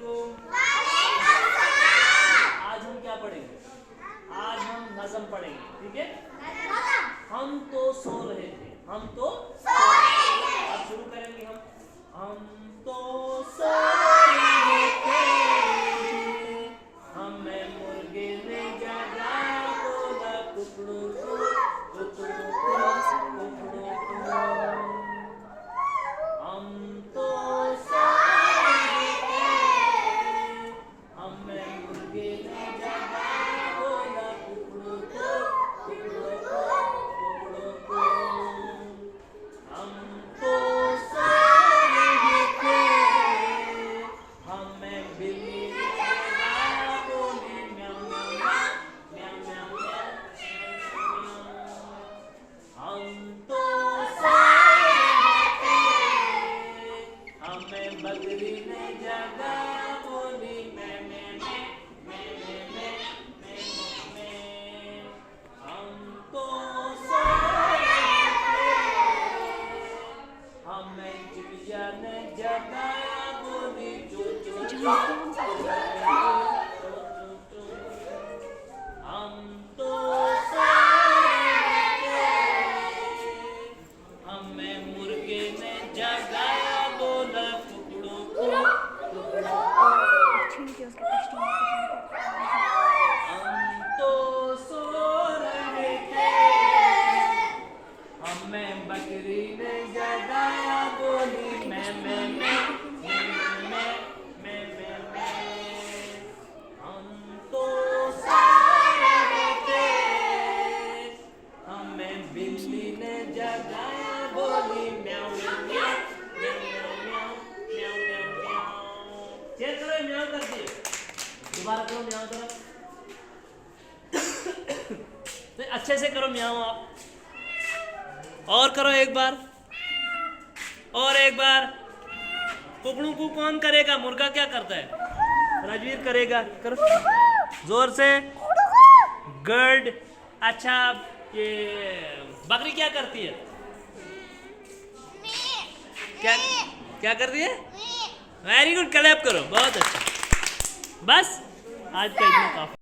वालेकुम। आज हम क्या पढ़ेंगे? आज हम नज़म पढ़ेंगे, ठीक है? हम तो सो रहे थे, हम तो सो रहे थे। अब शुरू करेंगे हम तो सो रहे थे, हमें मुर्गे ने जगा, बोला कुकड़ू को, कुकड़ू को, कुकड़ू को। हम तो सो रहे थे, हमें मुर्गे ने जगा, बोला कुकड़ू को, कुकड़ू को, कुकड़ू को। हम तो सो रहे थे, हमें बिल्ली ने जगा, बोली म्याऊं म्याऊं म्याऊं म्याऊं म्याऊं। हम तो सो रहे थे, हमें बकरी ने जगा, बोली मैं मैं मैं मैं मैं मैं मैं मैं। हम तो सो रहे थे, हमें चिड़िया ने जगाया, बोली चू चू चू चू चू चू। हम तो सो रहे थे, हमें मुर्गे ने जगाया, बोला कुकड़ू को, कुकड़ू को। हम तो सो रहे थे, हमें बकरी ने जगाया, बोली मैं मैं मैं मैं मैं मैं मैं मैं। हम तो सो रहे थे, हमें बिल्ली ने जगाया, बोली म्याऊं म्याऊं म्याऊं म्याऊं म्याऊं म्याऊं म्याऊं म्याऊं। चेक करो, म्याऊं कर दिए, दोबारा करो म्याऊं करो। तो अच्छे से करो म्याऊं आप, और करो एक बार, और एक बार। कुकड़ू को कौन करेगा? मुर्गा क्या करता है? राजवीर करेगा, करो जोर से। गुड। अच्छा, ये बकरी क्या करती है? क्या क्या करती है? वेरी गुड, क्लैप करो, बहुत अच्छा। बस आज का इतना काफी।